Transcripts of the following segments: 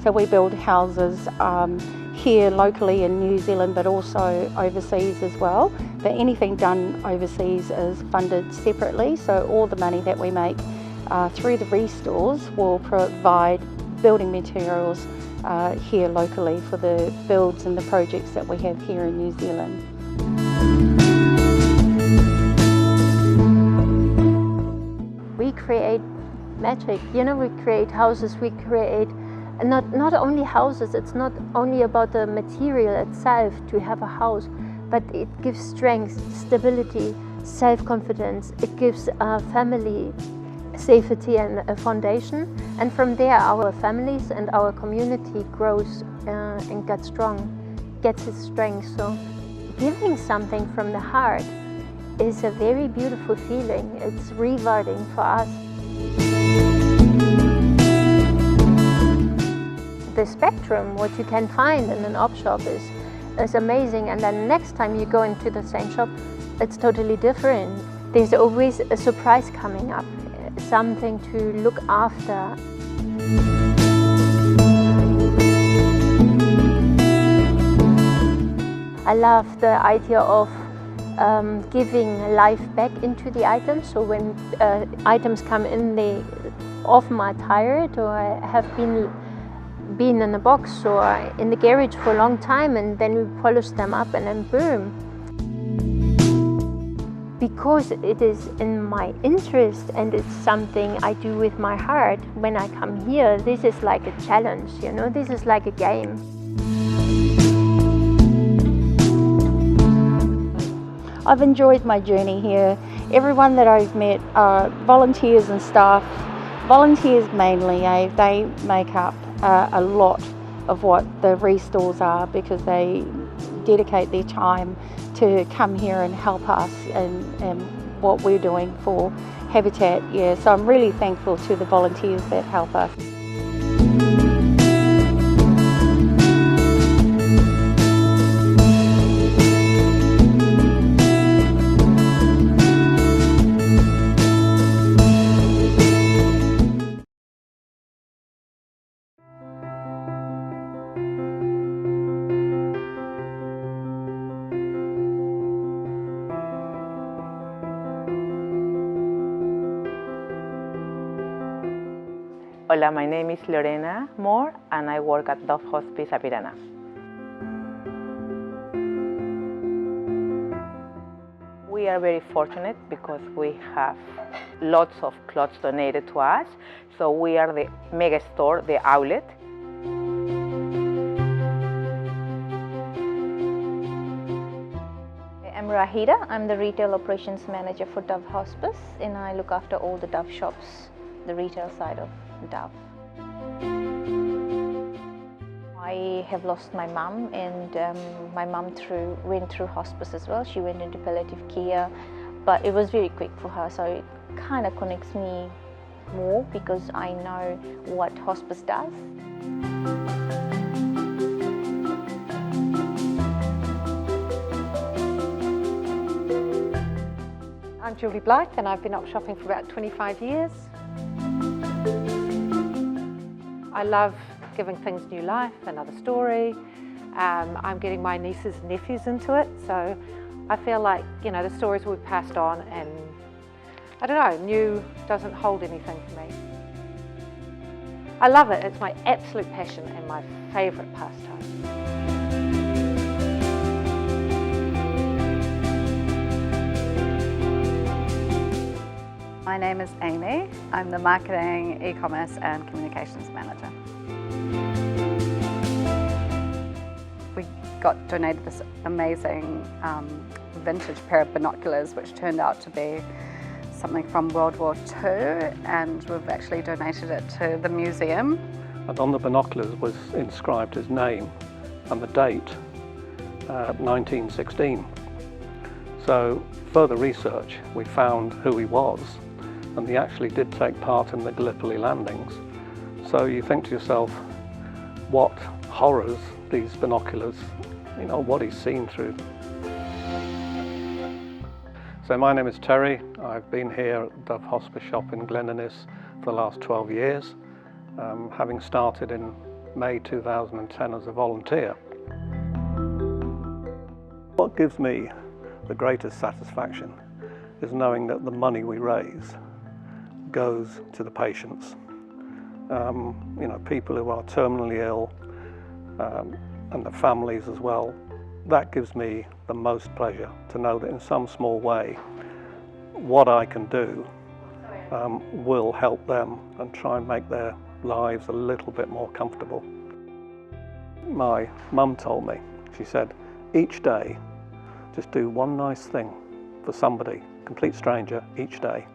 So we build houses here locally in New Zealand, but also overseas as but anything done overseas is funded separately, so all the money that we make through the restores will provide building materials here locally for the builds and the projects that we have here in New Zealand. We create magic, we create houses, we create not only houses, it's not only about the material itself to have a house, but it gives strength, stability, self-confidence. It gives a family safety and a foundation, and from there our families and our community grows and gets its strength. So giving something from the heart is a very beautiful feeling. It's rewarding for us. The spectrum, what you can find in an Opshop is amazing, and then next time you go into the same shop, it's totally different. There's always a surprise coming up, something to look after. I love the idea of giving life back into the items. So when items come in, they often are tired or have been in a box or in the garage for a long time, and then we polish them up and then boom. Because it is in my interest and it's something I do with my heart, when I come here, this is like a challenge, this is like a game. I've enjoyed my journey here. Everyone that I've met are volunteers and staff. Volunteers mainly, they make up a lot of what the restores are, because they dedicate their time to come here and help us in what we're doing for Habitat. So I'm really thankful to the volunteers that help us. Hola, my name is Lorena Moore and I work at Dove Hospice Apirana. We are very fortunate because we have lots of clothes donated to us, so we are the mega store, the outlet. I'm Rahira. I'm the Retail Operations Manager for Dove Hospice, and I look after all the Dove shops, the retail side of Dove. I have lost my mum, and my mum went through hospice as well. She went into palliative care, but it was very quick for her, so it kind of connects me more because I know what hospice does. I'm Julie Blythe, and I've been up shopping for about 25 years. I love giving things new life, another story. I'm getting my nieces and nephews into it, so I feel like, the stories we've passed on, and I don't know, new doesn't hold anything for me. I love it. It's my absolute passion and my favourite pastime. My name is Amy. I'm the Marketing, E-commerce and Communications Manager. We got donated this amazing vintage pair of binoculars, which turned out to be something from World War II, and we've actually donated it to the museum. And on the binoculars was inscribed his name and the date, 1916. So further research, we found who he was, and he actually did take part in the Gallipoli landings. So you think to yourself, what horrors these binoculars, what he's seen through. So my name is Terry. I've been here at Dove Hospice Shop in Glen Innes for the last 12 years, having started in May 2010 as a volunteer. What gives me the greatest satisfaction is knowing that the money we raise goes to the patients. You know, people who are terminally ill and the families as well. That gives me the most pleasure to know that in some small way what I can do will help them and try and make their lives a little bit more comfortable. My mum told me, she said, each day just do one nice thing for somebody, complete stranger, each day.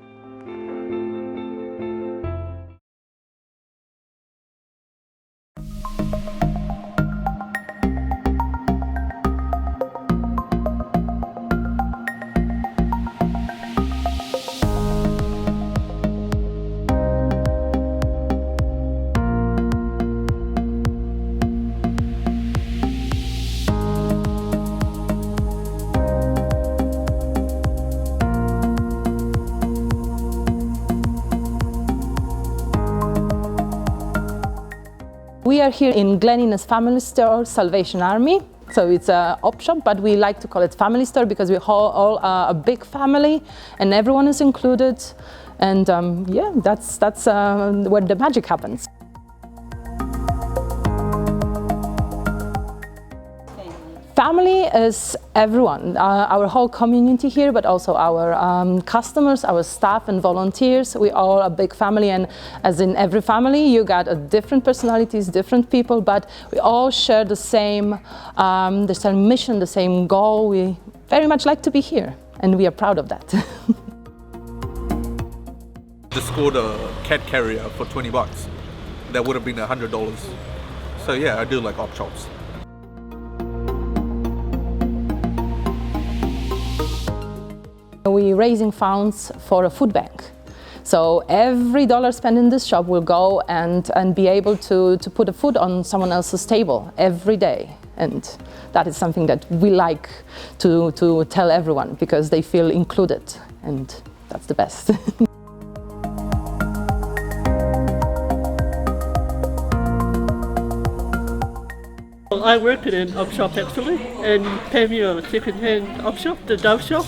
We are here in Glen Innes Family Store Salvation Army. So it's an Opshop, but we like to call it family store because we all are a big family and everyone is included. And yeah, that's where the magic happens. Family is everyone, our whole community here, but also our customers, our staff and volunteers. We all a big family, and as in every family, you got different personalities, different people, but we all share the same mission, the same goal. We very much like to be here, and we are proud of that. Just scored a cat carrier for $20. That would have been $100. So yeah, I do like Opshops. We're raising funds for a food bank. So every dollar spent in this shop will go and be able to put a food on someone else's table every day. And that is something that we like to tell everyone because they feel included, and that's the best. Well, I worked in an Opshop actually, and came here a second-hand Opshop, the Dove shop.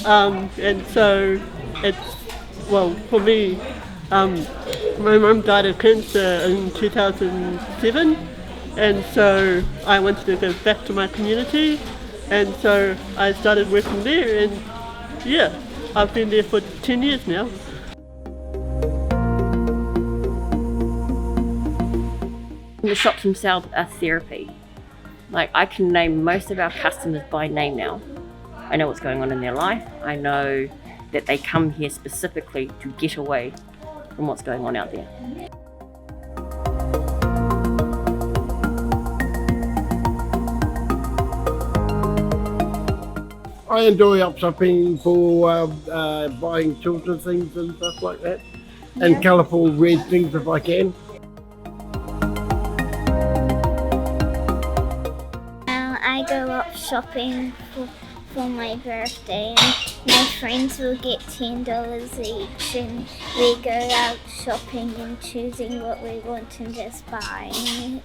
And so it's, well, for me, my mum died of cancer in 2007, and so I wanted to give back to my community, and so I started working there, and yeah, I've been there for 10 years now. The shops themselves are therapy. Like, I can name most of our customers by name now. I know what's going on in their life. I know that they come here specifically to get away from what's going on out there. I enjoy up shopping for buying children's things and stuff like that, and colourful red things if I can. I go up shopping for my birthday, and my friends will get $10 each, and we go out shopping and choosing what we want and just buying it.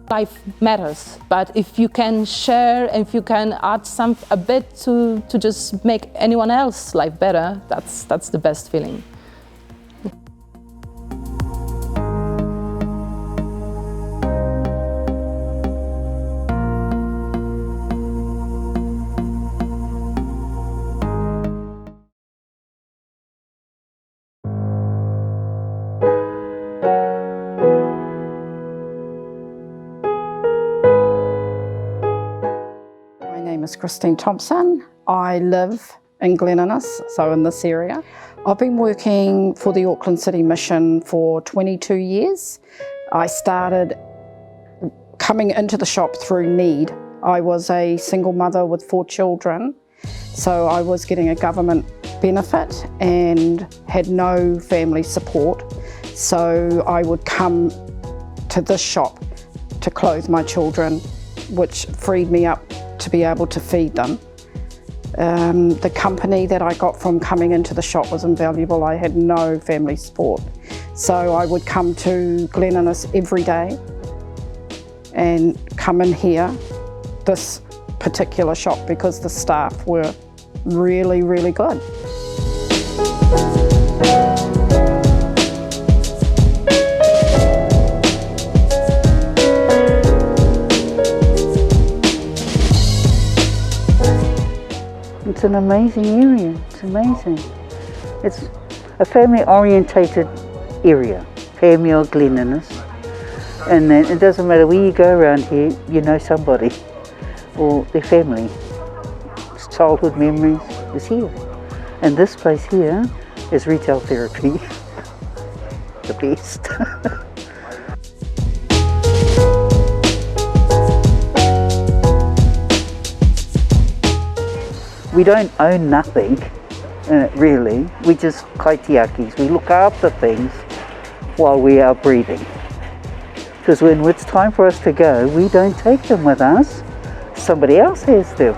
Life matters, but if you can share, if you can add a bit to just make anyone else's life better, that's the best feeling. My name is Christine Thompson. I live in Glen Innes, so in this area. I've been working for the Auckland City Mission for 22 years. I started coming into the shop through need. I was a single mother with 4 children, so I was getting a government benefit and had no family support. So I would come to this shop to clothe my children, which freed me up to be able to feed them. The company that I got from coming into the shop was invaluable. I had no family support. So I would come to Glen Innes every day and come in here, this particular shop, because the staff were really, really good. It's an amazing area, it's amazing. It's a family-orientated area, family or Glen Innes. And then it doesn't matter where you go around here, you know somebody or their family. It's childhood memories is here. And this place here is retail therapy, the best. We don't own nothing, really. We just kaitiakis. We look after things while we are breathing. Because when it's time for us to go, we don't take them with us. Somebody else has them.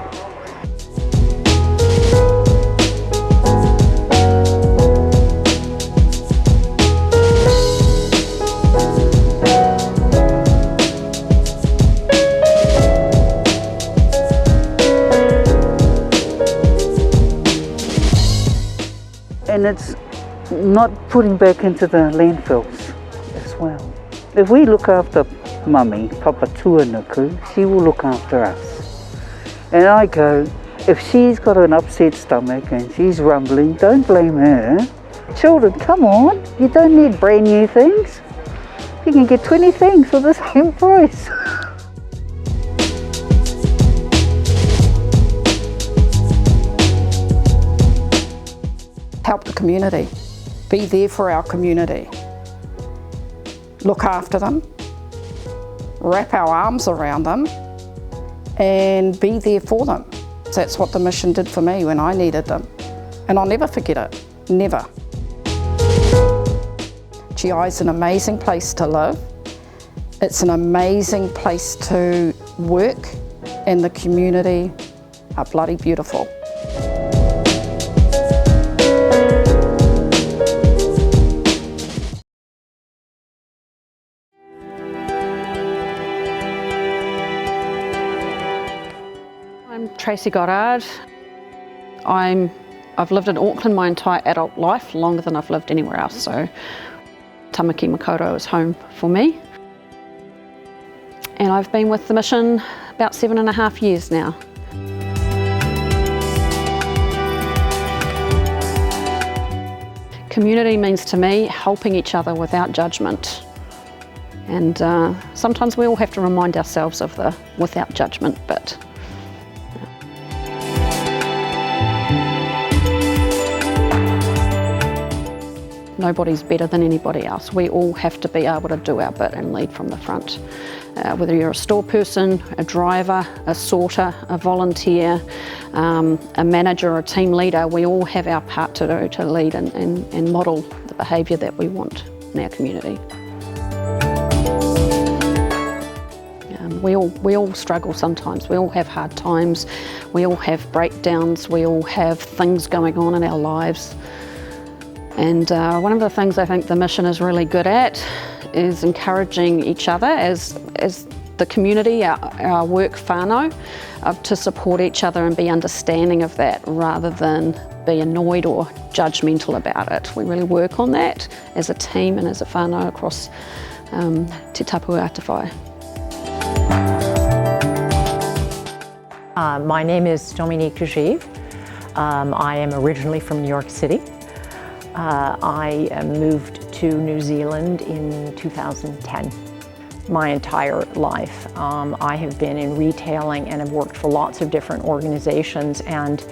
And it's not putting back into the landfills as well. If we look after Mummy, Papa Tuanuku, she will look after us. And I go, if she's got an upset stomach and she's rumbling, don't blame her. Children, come on, you don't need brand new things. You can get 20 things for the same price. Help the community, be there for our community, look after them, wrap our arms around them and be there for them. That's what the mission did for me when I needed them, and I'll never forget it, never. GI is an amazing place to live, it's an amazing place to work, and the community are bloody beautiful. Tracy Goddard. I've lived in Auckland my entire adult life, longer than I've lived anywhere else, so Tamaki Makaurau is home for me. And I've been with the mission about 7.5 years now. Community means to me helping each other without judgment. And sometimes we all have to remind ourselves of the without judgment bit. Nobody's better than anybody else. We all have to be able to do our bit and lead from the front. Whether you're a store person, a driver, a sorter, a volunteer, a manager or a team leader, we all have our part to do to lead and model the behaviour that we want in our community. We all struggle sometimes. We all have hard times. We all have breakdowns. We all have things going on in our lives. And one of the things I think the mission is really good at is encouraging each other as the community, our work whānau, to support each other and be understanding of that rather than be annoyed or judgmental about it. We really work on that as a team and as a whānau across Te Tapu Atawhai. My name is Dominique Dugive. I am originally from New York City. I moved to New Zealand in 2010. My entire life I have been in retailing and have worked for lots of different organizations, and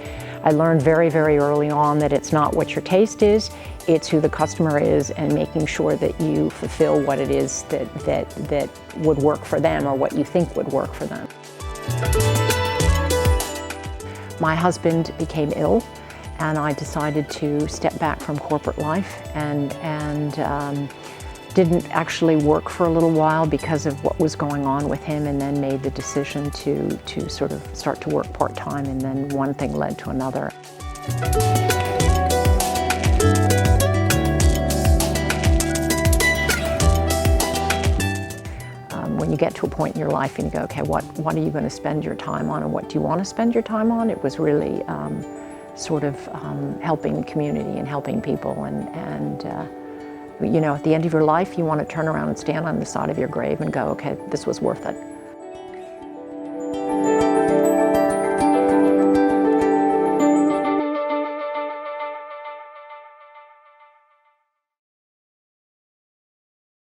I learned very, very early on that it's not what your taste is, it's who the customer is and making sure that you fulfill what it is that would work for them or what you think would work for them. My husband became ill, and I decided to step back from corporate life and didn't actually work for a little while because of what was going on with him, and then made the decision to sort of start to work part-time, and then one thing led to another. When you get to a point in your life and you go, okay, what are you going to spend your time on, and what do you want to spend your time on? It was really sort of helping the community and helping people, and you know, at the end of your life, you want to turn around and stand on the side of your grave and go, okay, this was worth it.